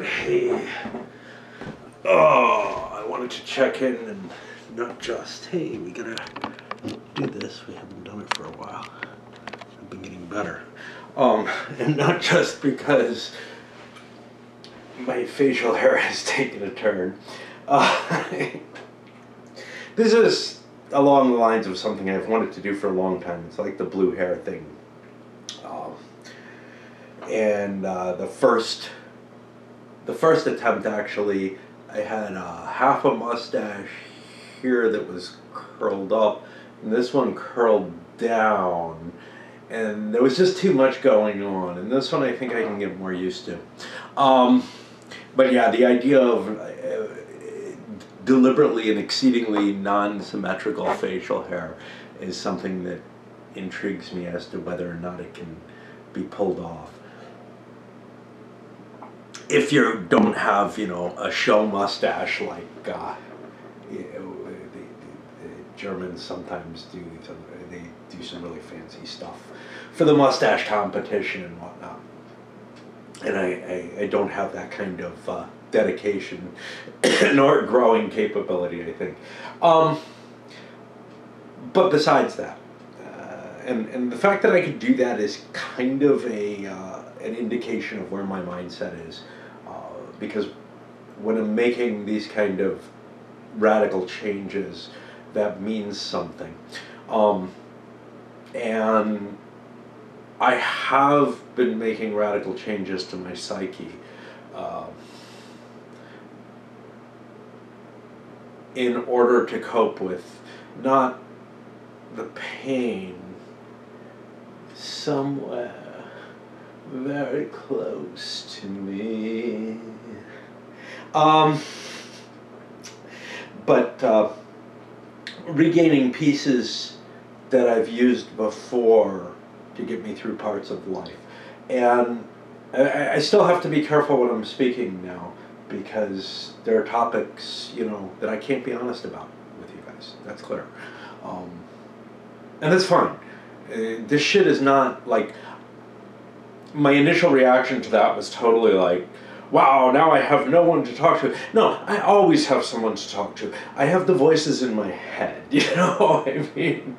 Hey, oh, I wanted to check in and not just, hey, we gotta do this. We haven't done it for a while. I've been getting better. And not just because my facial hair has taken a turn. This is along the lines of something I've wanted to do for a long time. It's like the blue hair thing. The first attempt, actually, I had half a mustache here that was curled up, and this one curled down, and there was just too much going on. And this one I think I can get more used to. But yeah, the idea of deliberately and exceedingly non-symmetrical facial hair is something that intrigues me as to whether or not it can be pulled off. If you don't have, a show mustache like the Germans sometimes do, they do some really fancy stuff for the mustache competition and whatnot. And I don't have that kind of dedication nor growing capability, I think. But besides that, and the fact that I could do that is kind of an indication of where my mindset is. Because when I'm making these kind of radical changes, that means something. And I have been making radical changes to my psyche in order to cope with not the pain somewhere very close to me. But regaining pieces that I've used before to get me through parts of life. And I still have to be careful when I'm speaking now, because there are topics, that I can't be honest about with you guys. That's clear. And that's fine. This shit is not like... My initial reaction to that was totally like, wow, now I have no one to talk to. No, I always have someone to talk to. I have the voices in my head, I mean,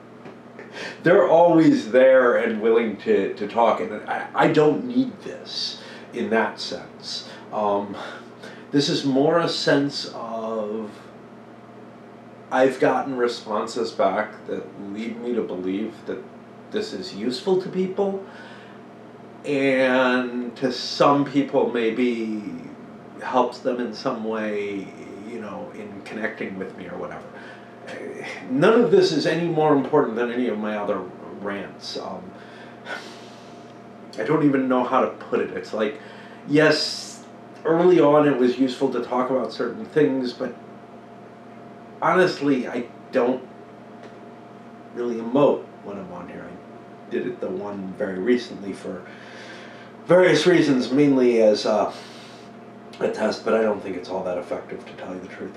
they're always there and willing to talk, and I don't need this in that sense. This is more a sense of I've gotten responses back that lead me to believe that this is useful to people. And to some people, maybe helps them in some way, in connecting with me or whatever. None of this is any more important than any of my other rants. I don't even know how to put it. It's like, yes, early on it was useful to talk about certain things, but honestly, I don't really emote when I'm on here. I did it the one very recently for various reasons, mainly as a test, but I don't think it's all that effective, to tell you the truth.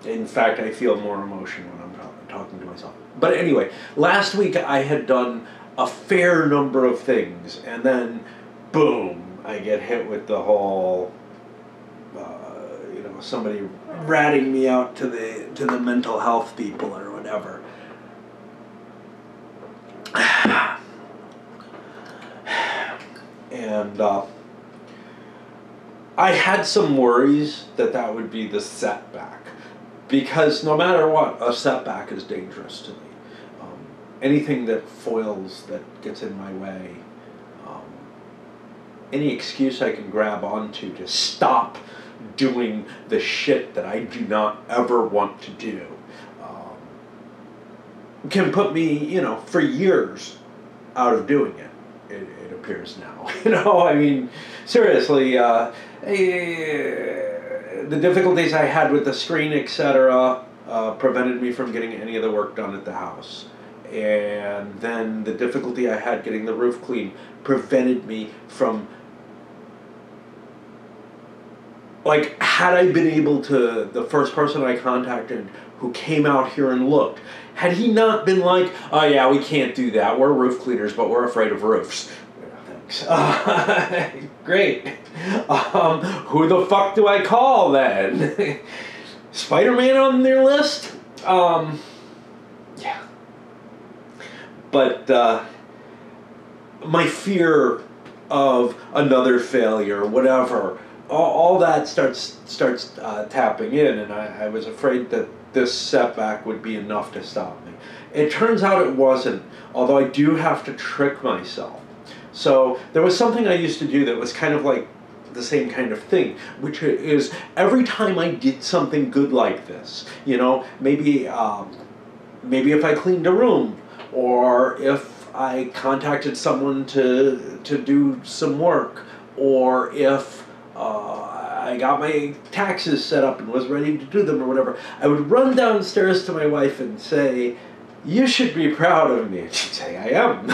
In fact, I feel more emotion when I'm talking to myself. But anyway, last week I had done a fair number of things, and then, boom, I get hit with the whole, somebody ratting me out to the mental health people or whatever. And I had some worries that would be the setback, because no matter what, a setback is dangerous to me. Anything that foils, that gets in my way, any excuse I can grab onto to stop doing the shit that I do not ever want to do, can put me, for years out of doing it. It appears now. I mean, seriously, the difficulties I had with the screen, etc., prevented me from getting any of the work done at the house. And then the difficulty I had getting the roof clean prevented me from... Like, had I been able to... The first person I contacted who came out here and looked, had he not been like, oh yeah, we can't do that, we're roof cleaners, but we're afraid of roofs, then thanks. Great. Who the fuck do I call then? Spider-Man on their list? Yeah. But my fear of another failure, whatever, all that starts tapping in, and I was afraid that this setback would be enough to stop me. It turns out it wasn't, although I do have to trick myself. So there was something I used to do that was kind of like the same kind of thing, which is every time I did something good like this, you know, maybe if I cleaned a room, or if I contacted someone to do some work, or if I got my taxes set up and was ready to do them or whatever, I would run downstairs to my wife and say, "You should be proud of me." And she'd say, "I am."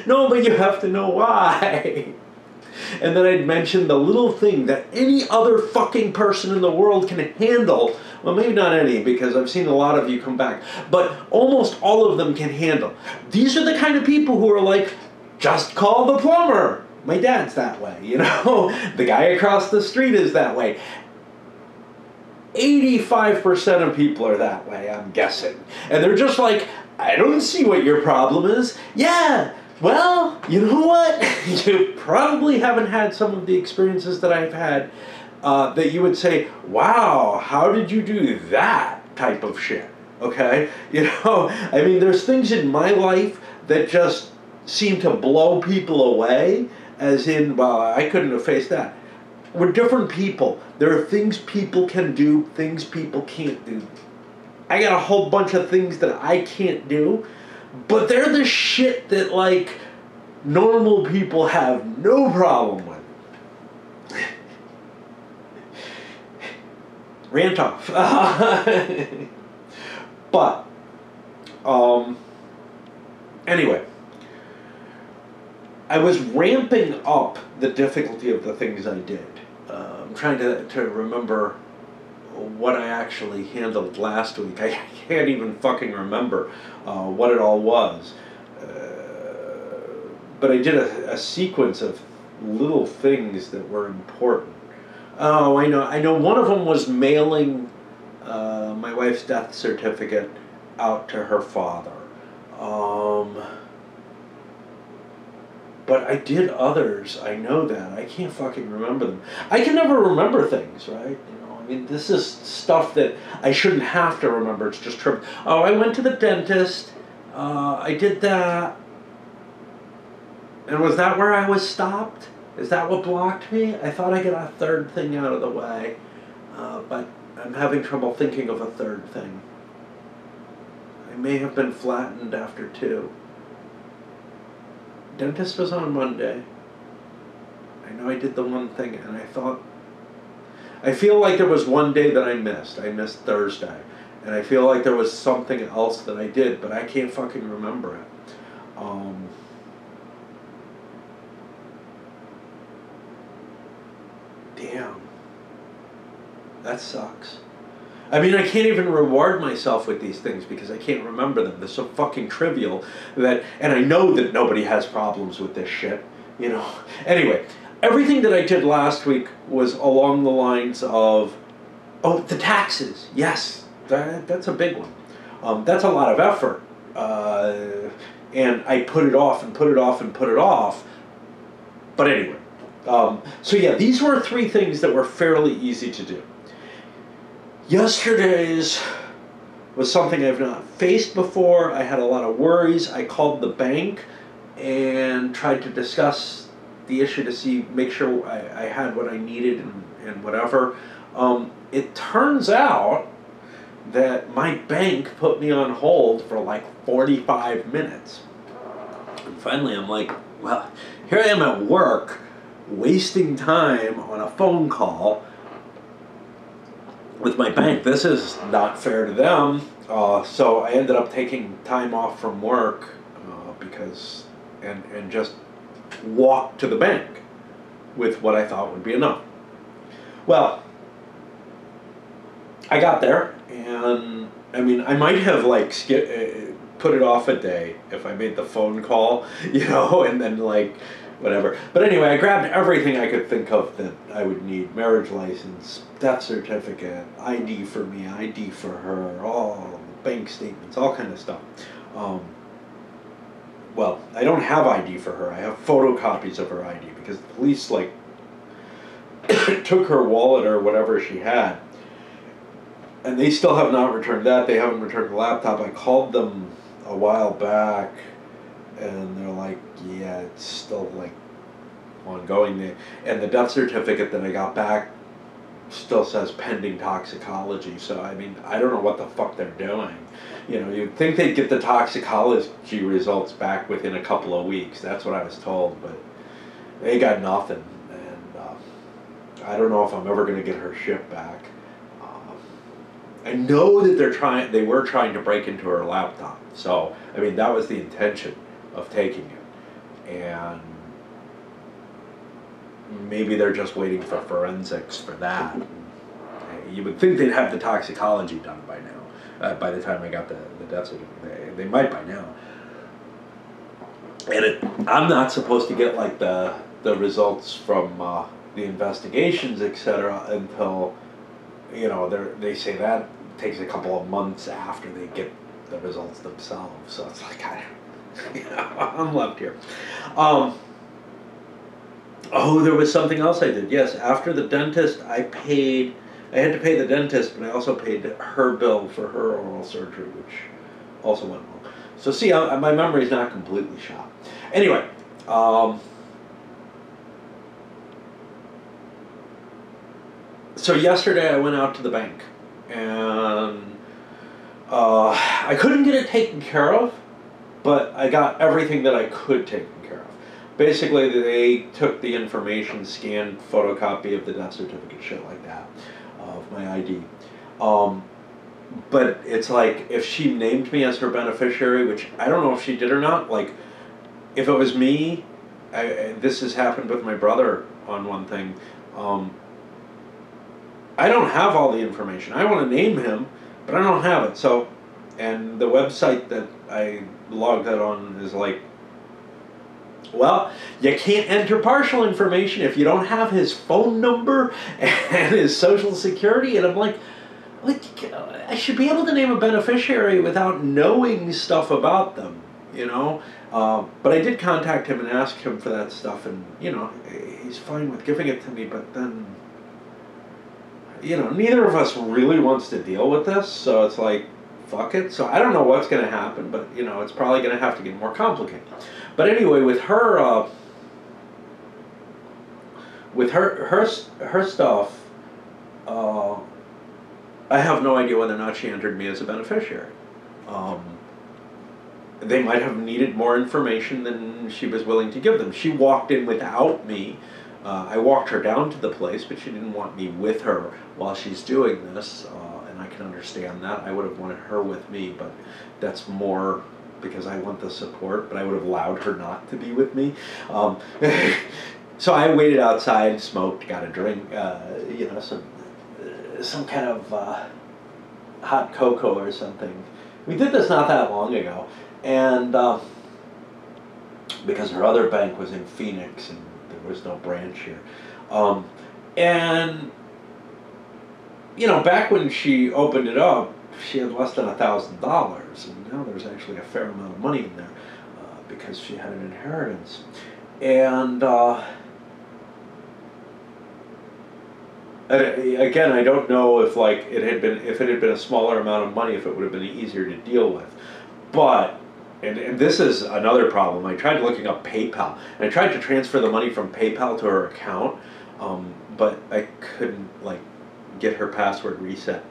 "No, but you have to know why." And then I'd mention the little thing that any other fucking person in the world can handle. Well, maybe not any, because I've seen a lot of you come back, but almost all of them can handle. These are the kind of people who are like, just call the plumber. My dad's that way, you know? The guy across the street is that way. 85% of people are that way, I'm guessing. And they're just like, "I don't see what your problem is." Yeah, well, you know what? You probably haven't had some of the experiences that I've had that you would say, "Wow, how did you do that?" type of shit, okay? You know, I mean, there's things in my life that just seem to blow people away, as in, well, I couldn't have faced that. We're different people. There are things people can do, things people can't do. I got a whole bunch of things that I can't do, but they're the shit that, like, normal people have no problem with. Rant off. But, anyway, I was ramping up the difficulty of the things I did. I'm trying to remember what I actually handled last week. I can't even fucking remember what it all was. But I did a sequence of little things that were important. Oh, I know. One of them was mailing my wife's death certificate out to her father. But I did others. I know that. I can't fucking remember them. I can never remember things, right? You know, I mean, this is stuff that I shouldn't have to remember. It's just true. Oh, I went to the dentist. I did that. And was that where I was stopped? Is that what blocked me? I thought I got a third thing out of the way. But I'm having trouble thinking of a third thing. I may have been flattened after 2. Dentist was on Monday. I know I did the one thing, and I feel like there was one day that I missed. I missed Thursday. And I feel like there was something else that I did, but I can't fucking remember it. Damn. That sucks. I mean, I can't even reward myself with these things because I can't remember them. They're so fucking trivial that, and I know that nobody has problems with this shit, you know. Anyway, everything that I did last week was along the lines of, oh, the taxes. Yes, that's a big one. That's a lot of effort. And I put it off and put it off and put it off. But anyway, so yeah, these were 3 things that were fairly easy to do. Yesterday's was something I've not faced before. I had a lot of worries. I called the bank and tried to discuss the issue to make sure I had what I needed and whatever. It turns out that my bank put me on hold for like 45 minutes. And finally I'm like, well, here I am at work, wasting time on a phone call with my bank. This is not fair to them. So I ended up taking time off from work because just walked to the bank with what I thought would be enough. Well, I got there, and I mean, I might have like put it off a day if I made the phone call, you know, and then like whatever. But anyway, I grabbed everything I could think of that I would need: marriage license, death certificate, ID for me, ID for her, all bank statements, all kind of stuff. Well, I don't have ID for her. I have photocopies of her ID because the police like took her wallet or whatever she had, and they still have not returned that. They haven't returned the laptop. I called them a while back, and they're like, yeah, it's still like ongoing. And the death certificate that I got back still says pending toxicology. So I mean, I don't know what the fuck they're doing. You know, you'd think they'd get the toxicology results back within a couple of weeks. That's what I was told, but they got nothing. And I don't know if I'm ever going to get her shit back. I know that they were trying to break into her laptop. So, I mean, that was the intention of taking it. And maybe they're just waiting for forensics for that. You would think they'd have the toxicology done by now. By the time I got the death certificate, they might by now. And I'm not supposed to get like the results from the investigations, etc., until, you know, they say that takes a couple of months after they get the results themselves. So it's like I'm left here. Oh, there was something else I did. Yes, after the dentist, I had to pay the dentist, but I also paid her bill for her oral surgery, which also went wrong. So see, my memory's not completely shot. Anyway, so yesterday I went out to the bank, and I couldn't get it taken care of, but I got everything that I could taken care of. Basically, they took the information, scanned photocopy of the death certificate, shit like that, of my ID. But it's like, if she named me as her beneficiary, which I don't know if she did or not, like, if it was me, this has happened with my brother on one thing, I don't have all the information. I want to name him, but I don't have it. So, and the website that I logged that on is like, well, you can't enter partial information if you don't have his phone number and his social security. And I'm like, I should be able to name a beneficiary without knowing stuff about them, you know? But I did contact him and ask him for that stuff, and, you know, he's fine with giving it to me, but then, you know, neither of us really wants to deal with this, so it's like, fuck it. So I don't know what's going to happen, but, you know, it's probably going to have to get more complicated. But anyway, with her, her stuff, I have no idea whether or not she entered me as a beneficiary. They might have needed more information than she was willing to give them. She walked in without me. I walked her down to the place, but she didn't want me with her while she's doing this, and I can understand that. I would have wanted her with me, but that's more because I want the support, but I would have allowed her not to be with me. So I waited outside, smoked, got a drink, you know, some kind of hot cocoa or something. We did this not that long ago, and because her other bank was in Phoenix and there was no branch here. And, you know, back when she opened it up, she had less than $1,000, and now there's actually a fair amount of money in there because she had an inheritance. And again, I don't know if like if it had been a smaller amount of money, if it would have been easier to deal with. But and this is another problem. I tried looking up PayPal, and I tried to transfer the money from PayPal to her account, but I couldn't like get her password reset.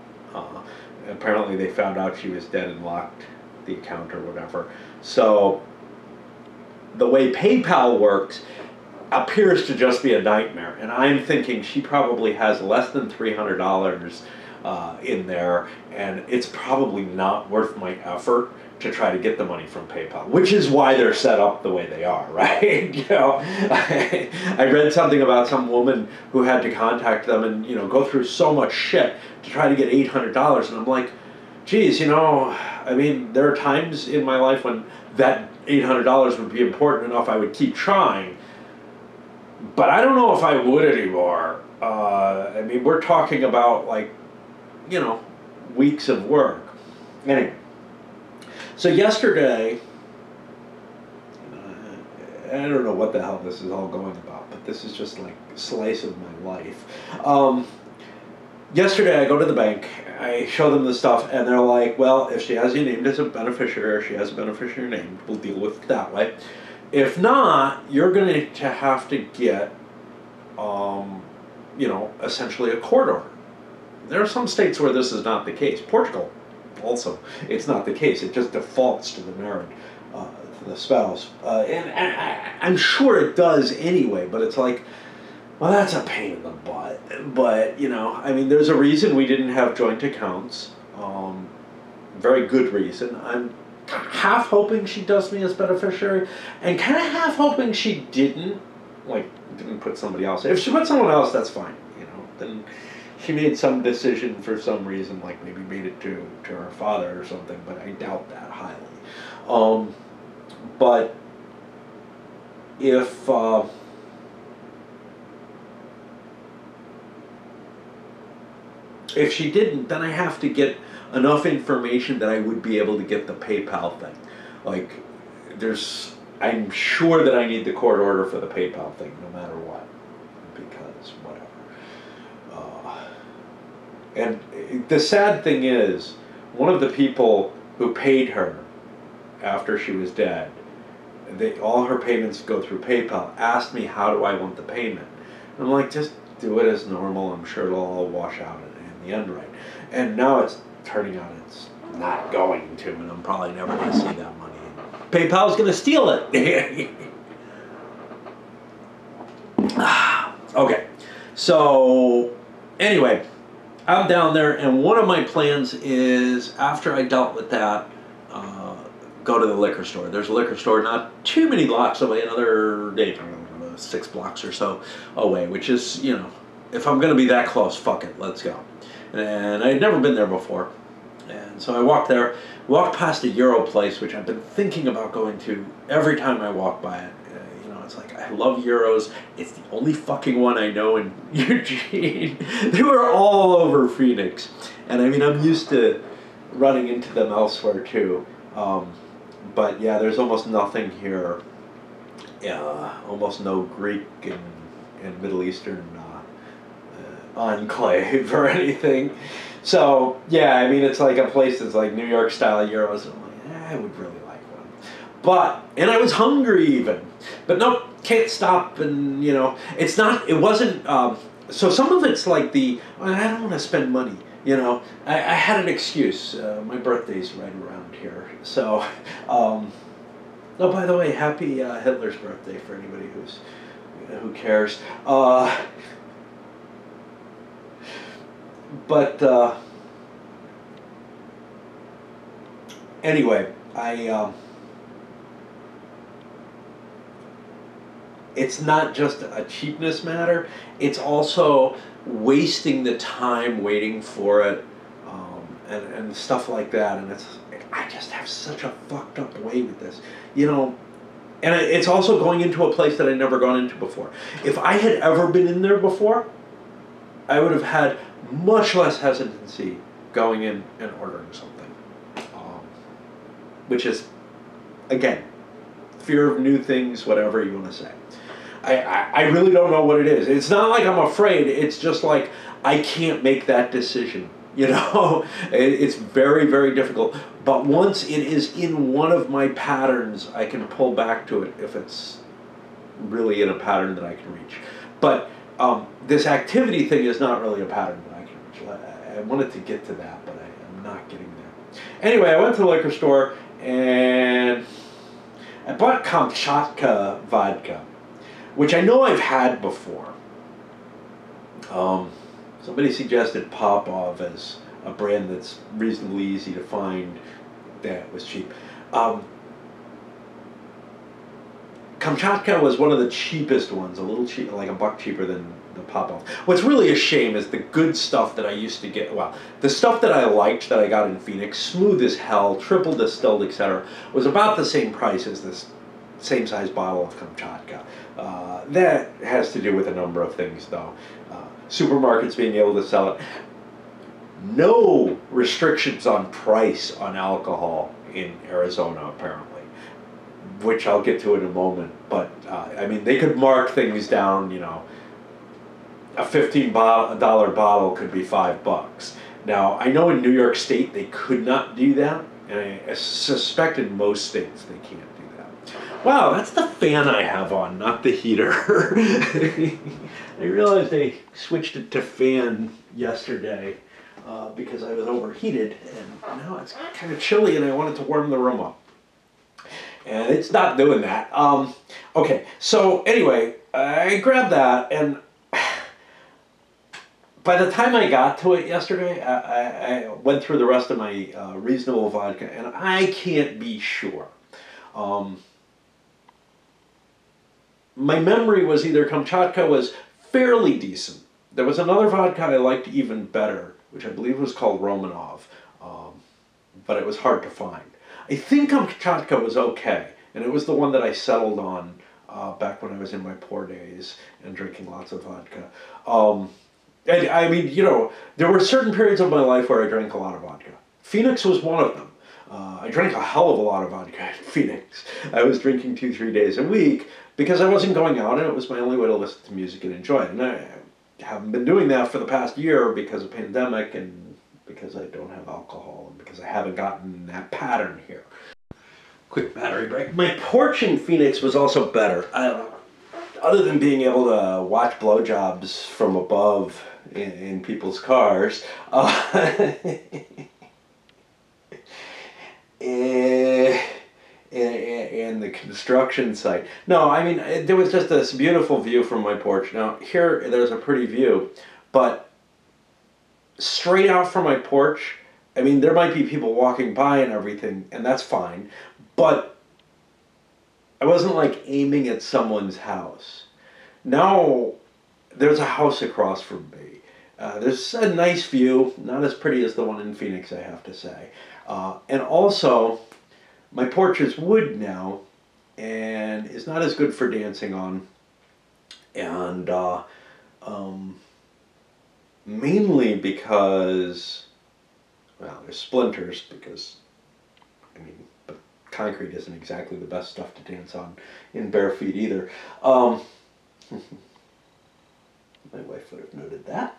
Apparently they found out she was dead and locked the account or whatever. So the way PayPal works appears to just be a nightmare, and I'm thinking she probably has less than $300 in there, and it's probably not worth my effort to try to get the money from PayPal, which is why they're set up the way they are, right? You know, I read something about some woman who had to contact them and, you know, go through so much shit to try to get $800, and I'm like, geez, I mean, there are times in my life when that $800 would be important enough I would keep trying, but I don't know if I would anymore. I mean, we're talking about like, weeks of work. Anyway, so yesterday, I don't know what the hell this is all going about, but this is just like a slice of my life. Yesterday I go to the bank, I show them the stuff, and they're like, well, if she has you named as a beneficiary, or she has a beneficiary named, we'll deal with it that way. If not, you're going to have to get, essentially a court order. There are some states where this is not the case. Portugal, also, it's not the case. It just defaults to the marriage, to the spouse. I'm sure it does anyway, but it's like, well, that's a pain in the butt. But, I mean, there's a reason we didn't have joint accounts. Very good reason. I'm half hoping she does me as beneficiary, and kind of half hoping she didn't put somebody else. If she put someone else, that's fine. Then she made some decision for some reason, like maybe made it to her father or something, but I doubt that highly. But if she didn't, then I have to get enough information that I would be able to get the PayPal thing. Like, I'm sure that I need the court order for the PayPal thing, no matter what, because whatever. And the sad thing is, one of the people who paid her after she was dead, all her payments go through PayPal, asked me how do I want the payment. And I'm like, just do it as normal. I'm sure it'll all wash out in the end, right? And now it's turning out it's not going to, and I'm probably never going to see that money. PayPal's going to steal it. Okay, so anyway, I'm down there, and one of my plans is, after I dealt with that, go to the liquor store. There's a liquor store not too many blocks away, another 6 blocks or so away, which is, if I'm going to be that close, fuck it, let's go. And I had never been there before. And so I walked past a Euro place, which I've been thinking about going to every time I walk by it. It's like, I love Euros. It's the only fucking one I know in Eugene. They were all over Phoenix. And I mean, I'm used to running into them elsewhere too. But yeah, there's almost nothing here. Almost no Greek and Middle Eastern enclave or anything. So yeah, I mean, it's like a place that's like New York style Euros. And I'm like, I would really like one. And I was hungry even. But nope, can't stop. And it wasn't, so some of it's like I don't want to spend money. I had an excuse. My birthday's right around here. So, oh, by the way, happy Hitler's birthday for anybody who cares. But anyway, it's not just a cheapness matter, it's also wasting the time waiting for it, and stuff like that. And I just have such a fucked up way with this, and it's also going into a place that I'd never gone into before. If I had ever been in there before, I would have had much less hesitancy going in and ordering something, which is, again, fear of new things, whatever you want to say. I really don't know what it is. It's not like I'm afraid. It's just like I can't make that decision. It's very, very difficult. But once it is in one of my patterns, I can pull back to it if it's really in a pattern that I can reach. But this activity thing is not really a pattern that I can reach. I wanted to get to that, but I'm not getting there. Anyway, I went to the liquor store and I bought Kamchatka vodka, which I know I've had before. Somebody suggested Popov as a brand that's reasonably easy to find that was cheap. Kamchatka was one of the cheapest ones, a little cheap, like $1 cheaper than the Popov. What's really a shame is the good stuff that I used to get, well, the stuff that I liked that I got in Phoenix, smooth as hell, triple distilled, etc., was about the same price as this same size bottle of Kamchatka. That has to do with a number of things, though. Supermarkets being able to sell it. No restrictions on price on alcohol in Arizona, apparently, which I'll get to in a moment. But, I mean, they could mark things down, you know, a $15 bottle could be $5. Now, I know in New York State they could not do that, and I suspect in most states they can't do that. Wow, that's the fan I have on, not the heater. I realized I switched it to fan yesterday because I was overheated, and now it's kind of chilly and I wanted to warm the room up. And it's not doing that. Okay, so anyway, I grabbed that, and by the time I got to it yesterday, I went through the rest of my reasonable vodka, and I can't be sure. My memory was either Kamchatka was fairly decent. There was another vodka I liked even better, which I believe was called Romanov, but it was hard to find. I think Kamchatka was okay, and it was the one that I settled on back when I was in my poor days and drinking lots of vodka. And I mean, you know, there were certain periods of my life where I drank a lot of vodka. Phoenix was one of them. I drank a hell of a lot of vodka in Phoenix. I was drinking 2-3 days a week because I wasn't going out, and it was my only way to listen to music and enjoy it. And I haven't been doing that for the past year because of pandemic and because I don't have alcohol and because I haven't gotten that pattern here. Quick battery break. My porch in Phoenix was also better. Other than being able to watch blowjobs from above in people's cars, and the construction site. No, I mean, there was just this beautiful view from my porch. Now, here, there's a pretty view, but straight out from my porch, I mean, there might be people walking by and everything, and that's fine, but I wasn't, like, aiming at someone's house. Now, there's a house across from me. There's a nice view, not as pretty as the one in Phoenix, I have to say. And also, my porch is wood now, and is not as good for dancing on. And mainly because, well, there's splinters, because, I mean, but concrete isn't exactly the best stuff to dance on in bare feet either. My wife would have noted that.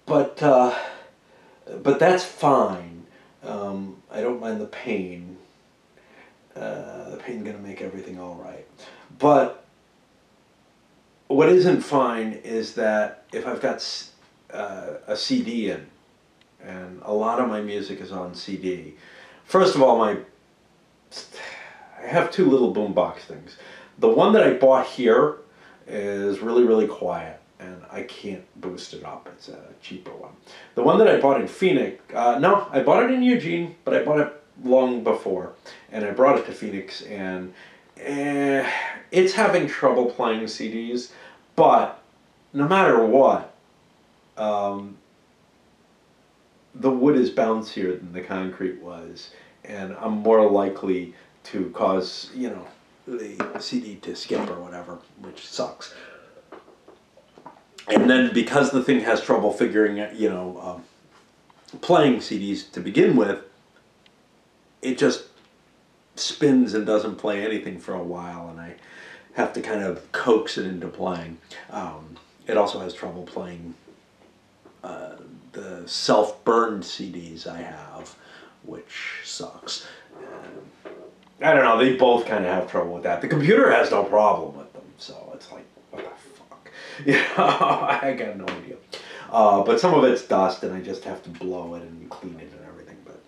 But that's fine. I don't mind the pain. The pain's gonna make everything all right. But what isn't fine is that if I've got a CD in, and a lot of my music is on CD. First of all, I have two little boombox things. The one that I bought here is really, really quiet, and I can't boost it up. It's a cheaper one. The one that I bought in Phoenix, no, I bought it in Eugene, but I bought it long before, and I brought it to Phoenix, and it's having trouble playing CDs, but no matter what, the wood is bouncier than the concrete was, and I'm more likely to cause, you know, the CD to skip or whatever, which sucks. And then because the thing has trouble figuring out, you know, playing CDs to begin with, it just spins and doesn't play anything for a while, and I have to kind of coax it into playing. It also has trouble playing the self-burned CDs I have, which sucks. I don't know, they both kind of have trouble with that. The computer has no problem with them, so it's like, what the fuck? You know, I got no idea. But some of it's dust, and I just have to blow it and clean it and everything, but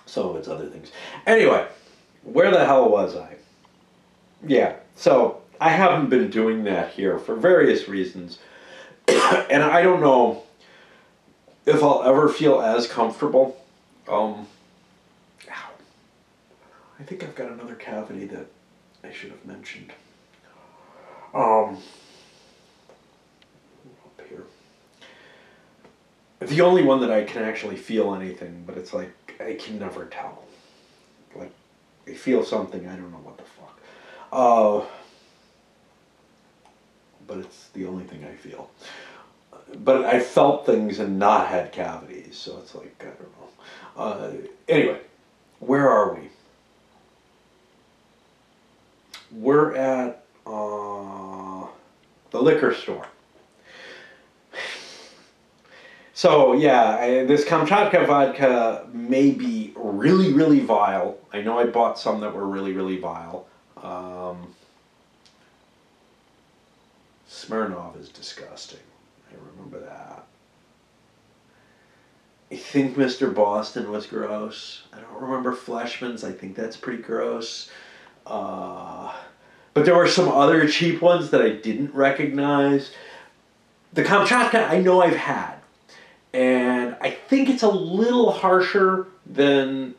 some of it's other things. Anyway, where the hell was I? Yeah, so I haven't been doing that here for various reasons, and I don't know if I'll ever feel as comfortable. I think I've got another cavity that I should have mentioned. Up here. The only one that I can actually feel anything, but it's like I can never tell. Like I feel something, I don't know what the fuck. But it's the only thing I feel. But I felt things and not had cavities, so it's like I don't know. Anyway, where are we? We're at the liquor store. So yeah, this Kamchatka vodka may be really, really vile. I know I bought some that were really, really vile. Smirnoff is disgusting. I remember that. I think Mr. Boston was gross. I don't remember Fleshman's. I think that's pretty gross. But there were some other cheap ones that I didn't recognize. The Kamchatka I know I've had. And I think it's a little harsher than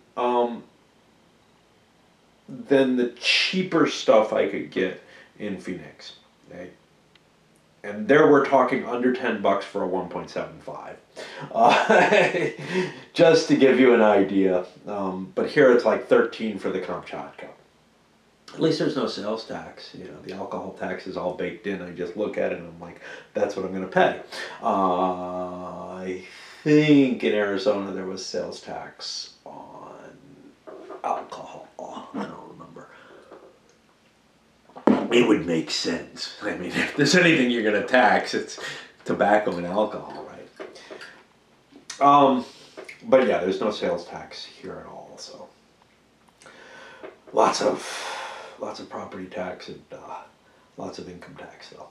the cheaper stuff I could get in Phoenix. Okay? And there we're talking under $10 for a 1.75. Just to give you an idea. But here it's like 13 for the Kamchatka. At least there's no sales tax. You know, the alcohol tax is all baked in. I just look at it and I'm like, that's what I'm going to pay. I think in Arizona there was sales tax on alcohol. I don't remember. It would make sense. I mean, if there's anything you're going to tax, it's tobacco and alcohol, right? But yeah, there's no sales tax here at all. So lots of property tax and lots of income tax though.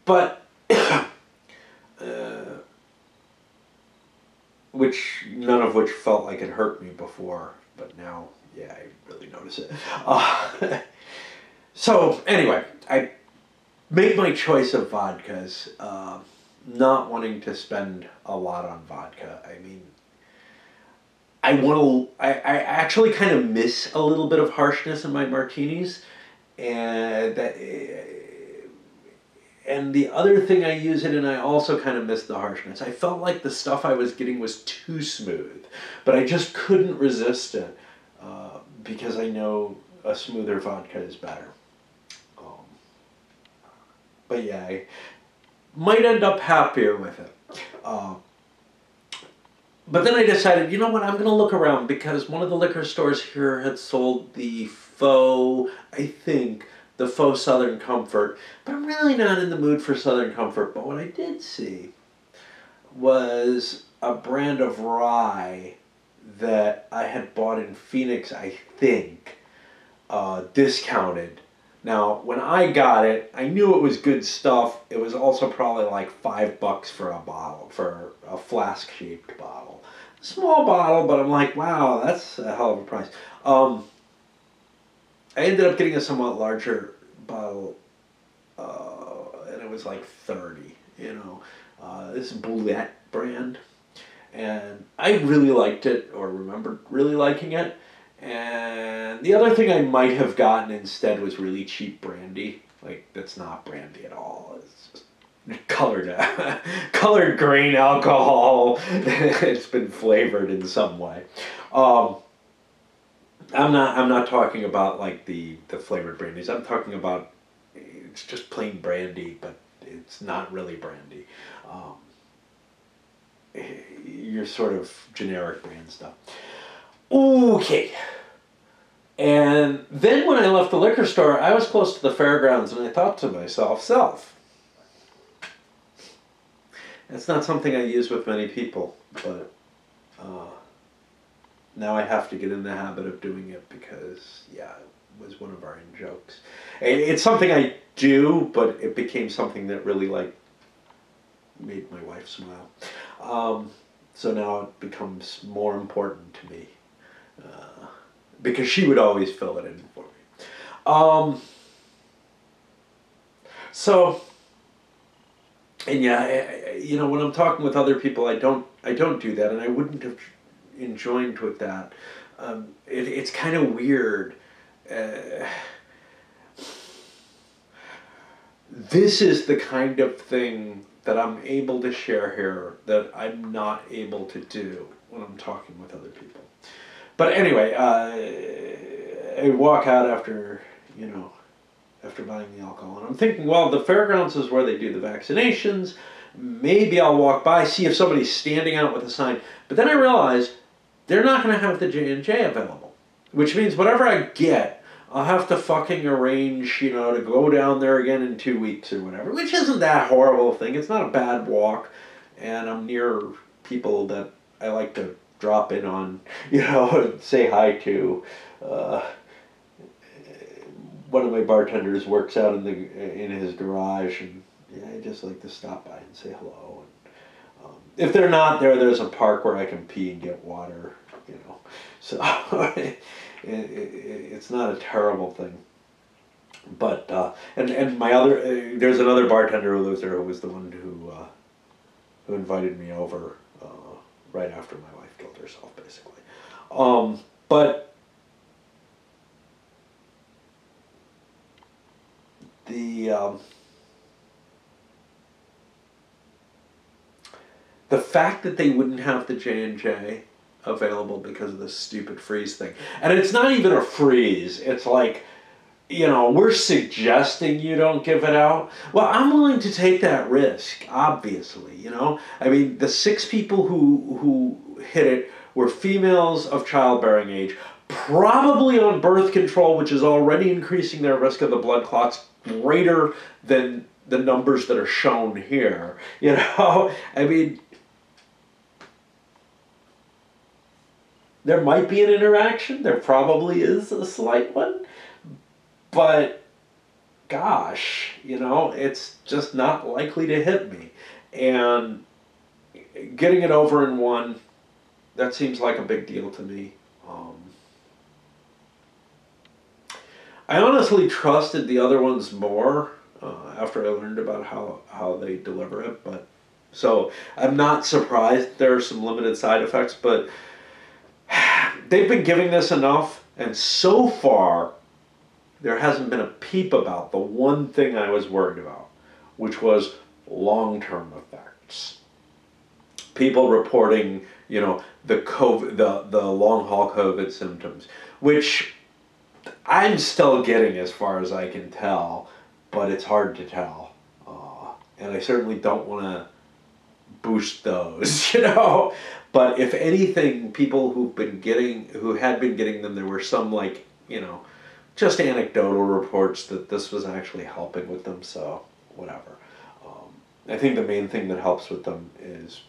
But none of which felt like it hurt me before, but now, yeah, I really notice it. So anyway, I make my choice of vodkas, not wanting to spend a lot on vodka. I mean, I actually kind of miss a little bit of harshness in my martinis, and the other thing I use it in, I also kind of miss the harshness. I felt like the stuff I was getting was too smooth, but I just couldn't resist it because I know a smoother vodka is better. But yeah, I might end up happier with it. But then I decided, you know what, I'm going to look around because one of the liquor stores here had sold the faux Southern Comfort. But I'm really not in the mood for Southern Comfort. But what I did see was a brand of rye that I had bought in Phoenix, I think, discounted. Now, when I got it, I knew it was good stuff. It was also probably like $5 for a bottle, for a flask-shaped bottle. Small bottle, but I'm like, wow, that's a hell of a price. I ended up getting a somewhat larger bottle, and it was like $30, you know. This Boulette brand. And I really liked it, or remembered really liking it. And the other thing I might have gotten instead was really cheap brandy. Like, that's not brandy at all. It's just colored grain alcohol. It's been flavored in some way. I'm not talking about like the flavored brandies. I'm talking about it's just plain brandy, but it's not really brandy. Your sort of generic brand stuff. Okay. And then when I left the liquor store, I was close to the fairgrounds, and I thought to myself, it's not something I use with many people, but now I have to get in the habit of doing it because, yeah, it was one of our in-jokes. It's something I do, but it became something that really, like, made my wife smile. So now it becomes more important to me. Because she would always fill it in for me. And yeah, you know, when I'm talking with other people, I don't do that, and I wouldn't have enjoined with that it's kind of weird. This is the kind of thing that I'm able to share here that I'm not able to do when I'm talking with other people. But anyway, I walk out after, after buying the alcohol, and I'm thinking, well, the fairgrounds is where they do the vaccinations. Maybe I'll walk by, see if somebody's standing out with a sign. But then I realize they're not going to have the J&J available, which means whatever I get, I'll have to fucking arrange, to go down there again in 2 weeks or whatever, which isn't that horrible a thing. It's not a bad walk, and I'm near people that I like to drop in on, and say hi to. One of my bartenders works out in his garage, and I just like to stop by and say hello. And, if they're not there, there's a park where I can pee and get water, So it's not a terrible thing. But and my other there's another bartender who lives there who was the one who invited me over right after my wife killed herself, basically. But the fact that they wouldn't have the J&J available because of this stupid freeze thing, and it's not even a freeze. It's like, we're suggesting you don't give it out. Well, I'm willing to take that risk, obviously, I mean, the 6 people who hit it were females of childbearing age, probably on birth control, which is already increasing their risk of the blood clots greater than the numbers that are shown here. I mean, there might be an interaction. There probably is a slight one. But, gosh, it's just not likely to hit me. And getting it over in one, that seems like a big deal to me. I honestly trusted the other ones more after I learned about how they deliver it. So I'm not surprised there are some limited side effects, but they've been giving this enough, and so far there hasn't been a peep about the one thing I was worried about, which was long-term effects. People reporting, the COVID, the long-haul COVID symptoms, which I'm still getting as far as I can tell, but it's hard to tell. And I certainly don't want to boost those, But if anything, people who had been getting them, there were some just anecdotal reports that this was actually helping with them, so whatever. I think the main thing that helps with them is,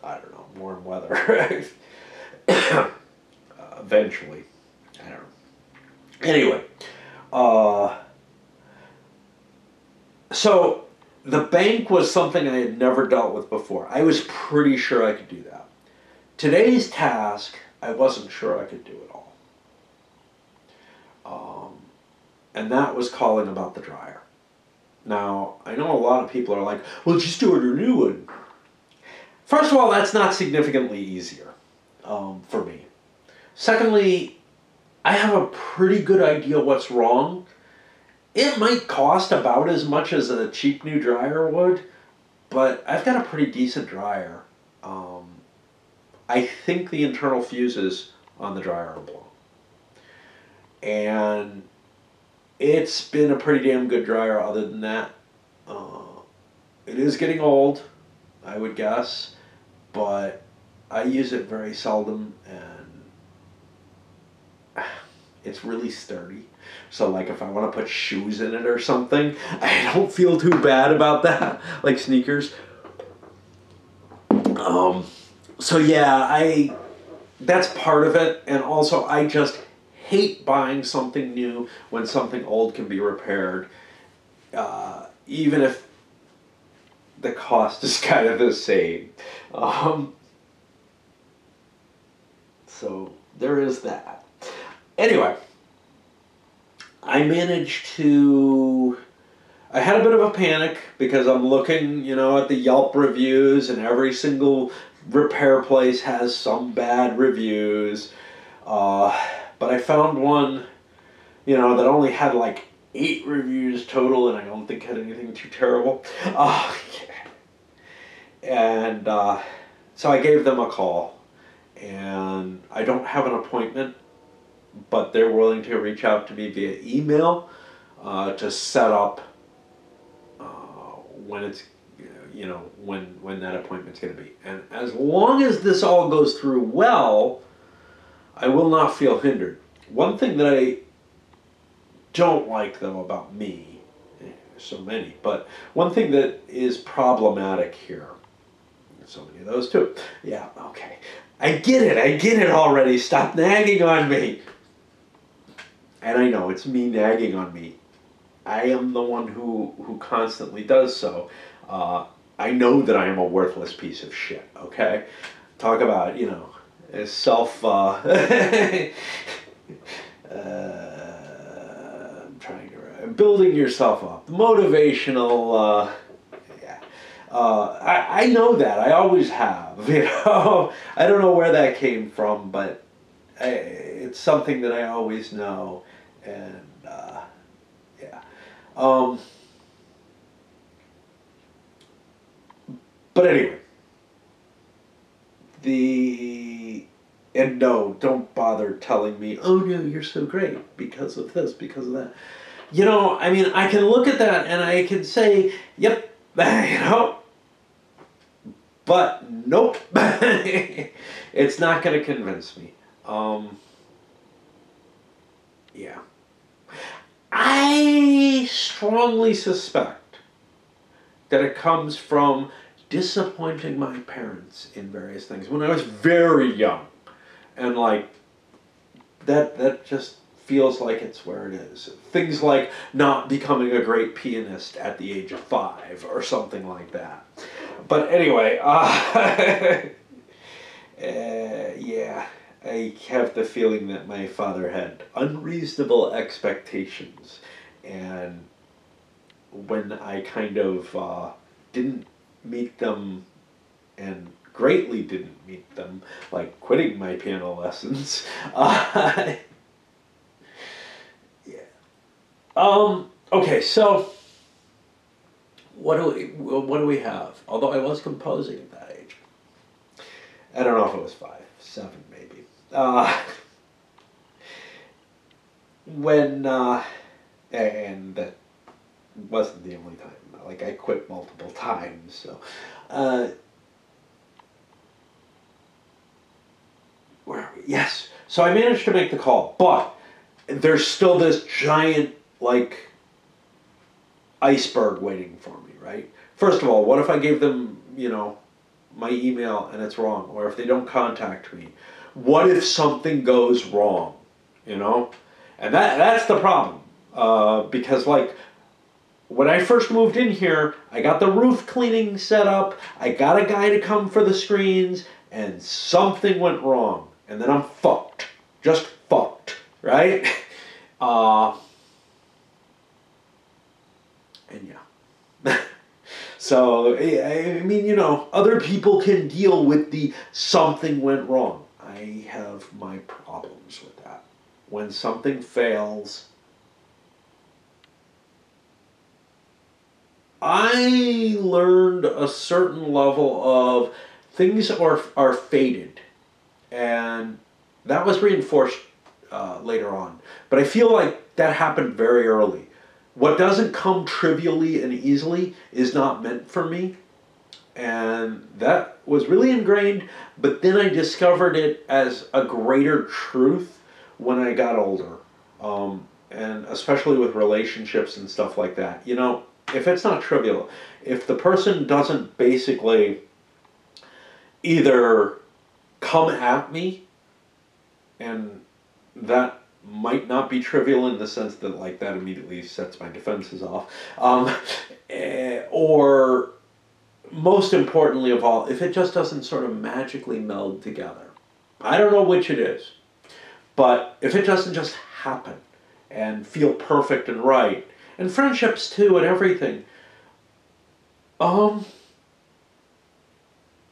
I don't know, warm weather. Eventually. I don't know. Anyway, so the bank was something I had never dealt with before. I was pretty sure I could do that. Today's task, I wasn't sure I could do at all. And that was calling about the dryer. Now, I know a lot of people are like, well, just order a new one. First of all, that's not significantly easier for me. Secondly, I have a pretty good idea what's wrong. It might cost about as much as a cheap new dryer would, but I've got a pretty decent dryer. I think the internal fuses on the dryer are blown. And it's been a pretty damn good dryer other than that. It is getting old, I would guess, but I use it very seldom, and it's really sturdy. So like if I want to put shoes in it or something, I don't feel too bad about that, like sneakers. So yeah, that's part of it, and also I just hate buying something new when something old can be repaired, even if the cost is kind of the same. So there is that. Anyway, I managed to I had a bit of a panic because I'm looking, at the Yelp reviews, and every single repair place has some bad reviews. But I found one, that only had like 8 reviews total, and I don't think had anything too terrible. And so I gave them a call, and I don't have an appointment, but they're willing to reach out to me via email to set up when it's when that appointment's going to be. And as long as this all goes through well, I will not feel hindered. One thing that I don't like, though, about me, so many, but one thing that is problematic here, so many of those too. Yeah, okay. I get it already. Stop nagging on me. And I know it's me nagging on me. I am the one who constantly does so. I know that I am a worthless piece of shit, okay? Talk about, self... I'm trying to... building yourself up. Motivational... I know that. I always have, I don't know where that came from, but it's something that I always know. And, yeah. But anyway, and no, don't bother telling me, oh no, you're so great because of this, because of that. I can look at that and I can say, yep, but nope, it's not going to convince me. Yeah. I strongly suspect that it comes from disappointing my parents in various things when I was very young. And that just feels like it's where it is. Things like not becoming a great pianist at the age of 5 or something like that. But anyway, yeah, I have the feeling that my father had unreasonable expectations, and when I kind of didn't meet them, and greatly didn't meet them, like quitting my piano lessons, yeah. Okay, so what do we have? Although I was composing at that age. I don't know if it was 5, 7 maybe. And that wasn't the only time. Like, I quit multiple times, so. Where are we? Yes. So I managed to make the call, but there's still this giant, iceberg waiting for me, right? First of all, what if I gave them, my email and it's wrong? Or if they don't contact me? What if something goes wrong, And that's the problem. Because, when I first moved in here, I got the roof cleaning set up, I got a guy to come for the screens, and something went wrong. And then I'm fucked. Just fucked, right? And yeah. So, I mean, other people can deal with the something went wrong. I have my problems with that. When something fails, I learned a certain level of things are fated, and that was reinforced later on. But I feel like that happened very early. What doesn't come trivially and easily is not meant for me, and that was really ingrained, but then I discovered it as a greater truth when I got older, and especially with relationships and stuff like that. If it's not trivial, if the person doesn't basically either come at me, and that might not be trivial in the sense that that immediately sets my defenses off, or most importantly of all, if it just doesn't sort of magically meld together. I don't know which it is, but if it doesn't just happen and feel perfect and right, and friendships too, and everything, it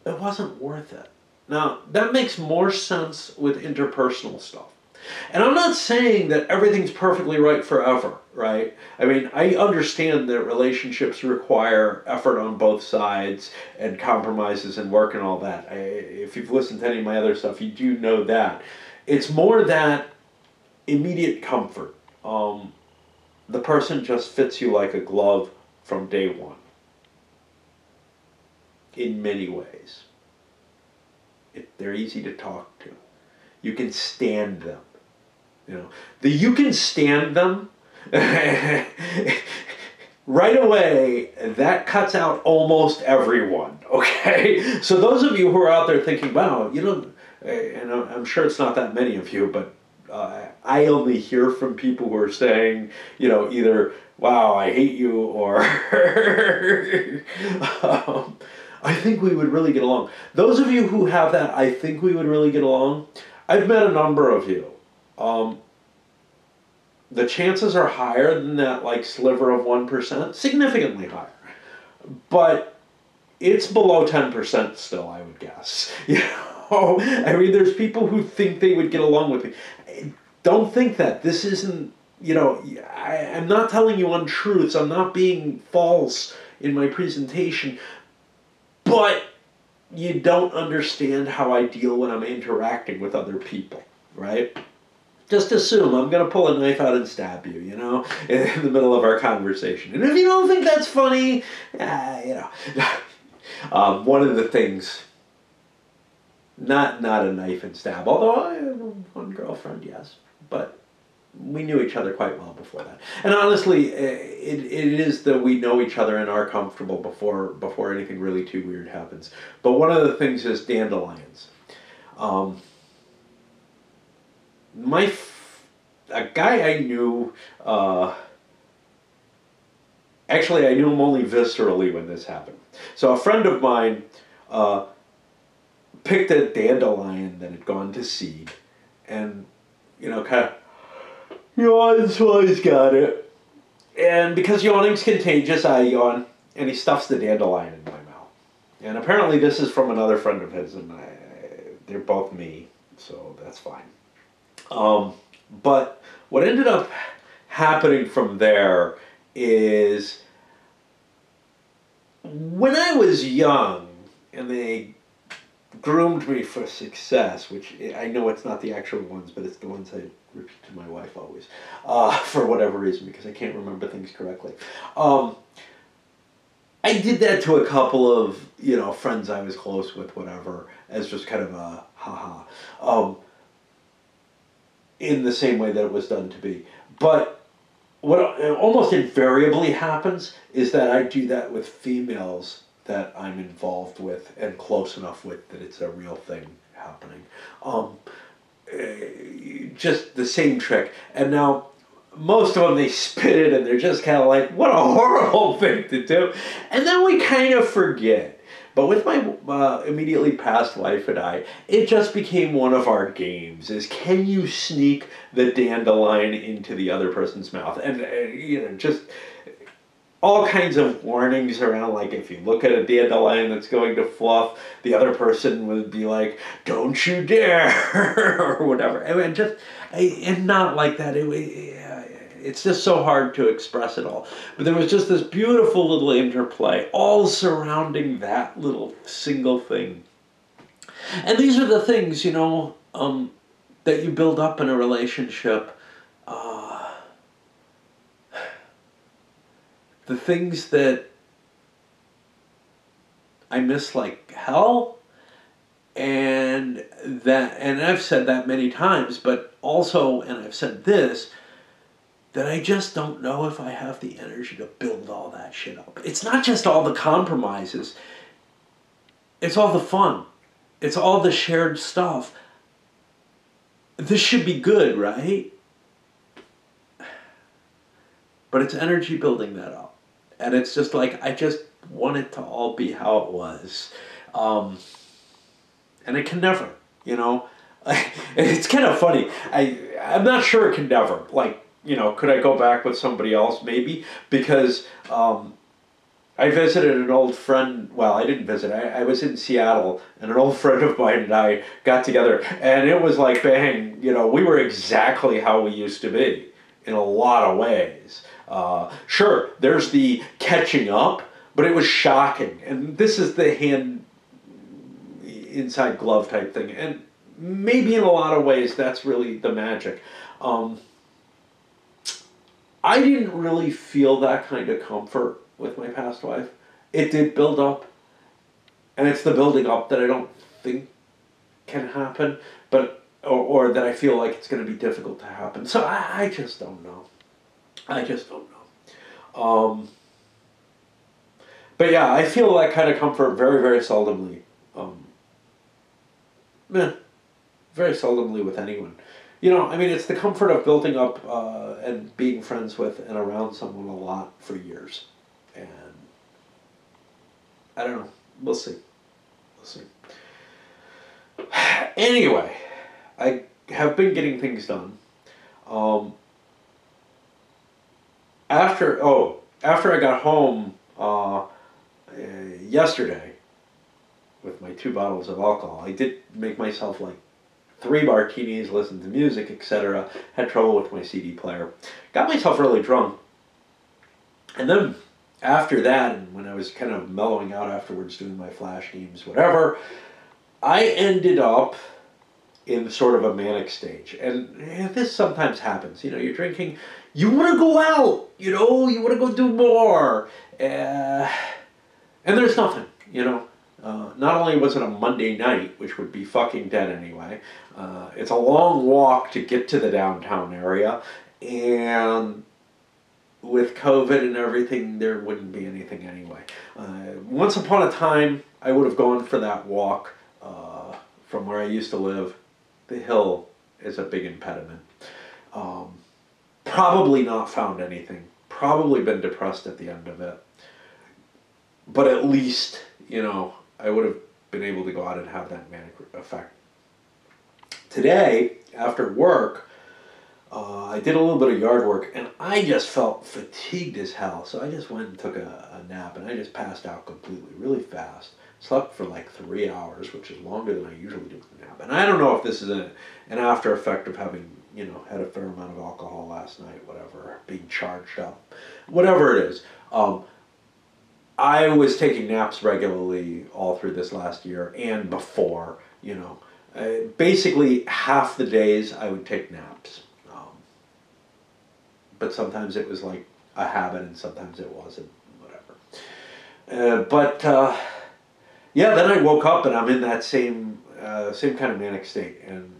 wasn't worth it. Now, that makes more sense with interpersonal stuff. And I'm not saying that everything's perfectly right forever, right? I mean, I understand that relationships require effort on both sides and compromises and work and all that. If you've listened to any of my other stuff, you do know that. It's more that immediate comfort. The person just fits you like a glove from day one. In many ways. They're easy to talk to. You can stand them. You know, you can stand them right away. That cuts out almost everyone. Okay, so those of you who are out there thinking, "Wow, you know," and I'm sure it's not that many of you, but I only hear from people who are saying, you know, either "Wow, I hate you," or "I think we would really get along." Those of you who have that, "I think we would really get along," I've met a number of you. The chances are higher than that, like, sliver of 1%, significantly higher. But it's below 10% still, I would guess. You know, I mean, there's people who think they would get along with me. Don't think that. This isn't, you know, I'm not telling you untruths. I'm not being false in my presentation. But you don't understand how I deal when I'm interacting with other people, right? Just assume I'm going to pull a knife out and stab you, you know, in the middle of our conversation. And if you don't think that's funny, you know. One of the things, not a knife and stab, although I have one girlfriend, yes, but we knew each other quite well before that. And honestly, it is that we know each other and are comfortable before anything really too weird happens. But one of the things is dandelions. A guy I knew, actually I knew him only viscerally when this happened. So a friend of mine picked a dandelion that had gone to seed, and, you know, kind of yawns while he's got it. And because yawning's contagious, I yawn, and he stuffs the dandelion in my mouth. And apparently this is from another friend of his, and they're both me, so that's fine. But what ended up happening from there is, when I was young and they groomed me for success, which I know it's not the actual ones, but it's the ones I repeat to my wife always, for whatever reason, because I can't remember things correctly. I did that to a couple of, you know, friends I was close with, whatever, as just kind of a ha-ha. In the same way that it was done to be. But what almost invariably happens is that I do that with females that I'm involved with and close enough with that it's a real thing happening. Just the same trick. And now, most of them, they spit it and they're just kind of like, what a horrible thing to do. And then we kind of forget. But with my immediately past wife and I, it just became one of our games, is can you sneak the dandelion into the other person's mouth? And, you know, just all kinds of warnings around, like, if you look at a dandelion that's going to fluff, the other person would be like, don't you dare, or whatever. I mean, and not like that. It's just so hard to express it all. But there was just this beautiful little interplay, all surrounding that little single thing. And these are the things, you know, that you build up in a relationship. The things that I miss like hell, and I've said that many times, but also, and I've said this, that I just don't know if I have the energy to build all that shit up. It's not just all the compromises. It's all the fun. It's all the shared stuff. This should be good, right? But it's energy building that up. And it's just like, I just want it to all be how it was. And it can never, you know. It's kind of funny. I'm not sure it can never. Like, could I go back with somebody else? Maybe, because I visited an old friend. Well, I didn't visit. I was in Seattle, and an old friend of mine and I got together, and it was like, bang, we were exactly how we used to be in a lot of ways. Sure, there's the catching up, but it was shocking. And this is the hand inside glove type thing. And maybe in a lot of ways, that's really the magic. I didn't really feel that kind of comfort with my past wife. It did build up, and it's the building up that I don't think can happen, or that I feel like it's going to be difficult to happen. So I just don't know. I just don't know. But yeah, I feel that kind of comfort very, very seldomly. Very seldomly with anyone. It's the comfort of building up and being friends with and around someone a lot for years. And I don't know. We'll see. We'll see. Anyway, I have been getting things done. After I got home yesterday with my 2 bottles of alcohol, I did make myself like 3 martinis, listen to music, etc. Had trouble with my CD player. Got myself really drunk. And then after that, and when I was kind of mellowing out afterwards, doing my flash games, whatever, I ended up in sort of a manic stage. And this sometimes happens. You're drinking, you want to go out, you want to go do more. And there's nothing, Not only was it a Monday night, which would be fucking dead anyway, it's a long walk to get to the downtown area, and with COVID and everything, there wouldn't be anything anyway. Once upon a time, I would have gone for that walk from where I used to live. The hill is a big impediment. Probably not found anything. Probably been depressed at the end of it. But at least, I would have been able to go out and have that manic effect. Today, after work, I did a little bit of yard work, and I just felt fatigued as hell. So I just went and took a nap, and I just passed out completely, really fast. Slept for like 3 hours, which is longer than I usually do with a nap. And I don't know if this is an after effect of having, had a fair amount of alcohol last night, whatever, being charged up, whatever it is. I was taking naps regularly all through this last year and before, basically half the days I would take naps. But sometimes it was like a habit and sometimes it wasn't, whatever. Yeah, then I woke up and I'm in that same kind of manic state. And,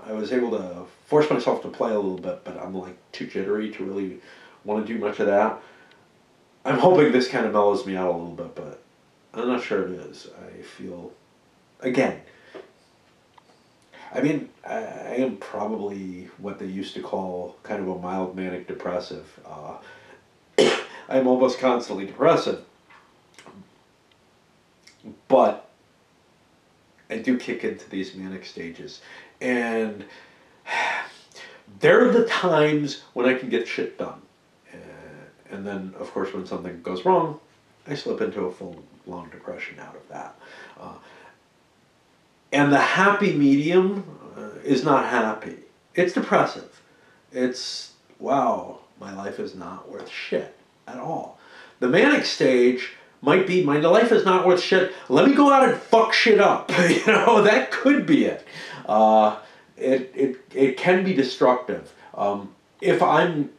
I was able to force myself to play a little bit, but I'm like too jittery to really want to do much of that. I'm hoping this kind of mellows me out a little bit, but I'm not sure it is. I feel, again, I am probably what they used to call kind of a mild manic depressive. I'm almost constantly depressive. But I do kick into these manic stages. And there are the times when I can get shit done. And then, of course, when something goes wrong, I slip into a full-blown depression out of that. And the happy medium is not happy. It's depressive. It's, wow, my life is not worth shit at all. The manic stage might be, my life is not worth shit, let me go out and fuck shit up. That could be it. It can be destructive. If I'm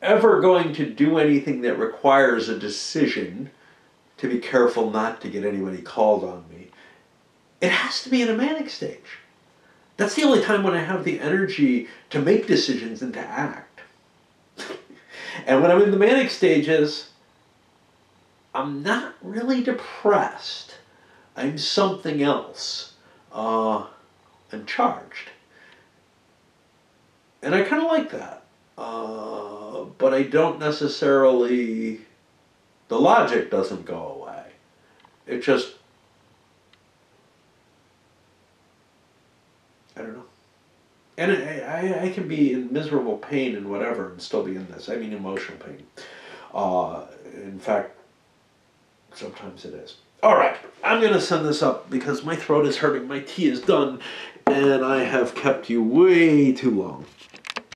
ever going to do anything that requires a decision, to be careful not to get anybody called on me, it has to be in a manic stage. That's the only time when I have the energy to make decisions and to act. And when I'm in the manic stages, I'm not really depressed. I'm something else. I'm charged. And I kind of like that. But I don't necessarily, the logic doesn't go away. It just, I don't know. And I can be in miserable pain and whatever and still be in this. I mean emotional pain. In fact, sometimes it is. All right, I'm going to send this up because my throat is hurting, my tea is done, and I have kept you way too long.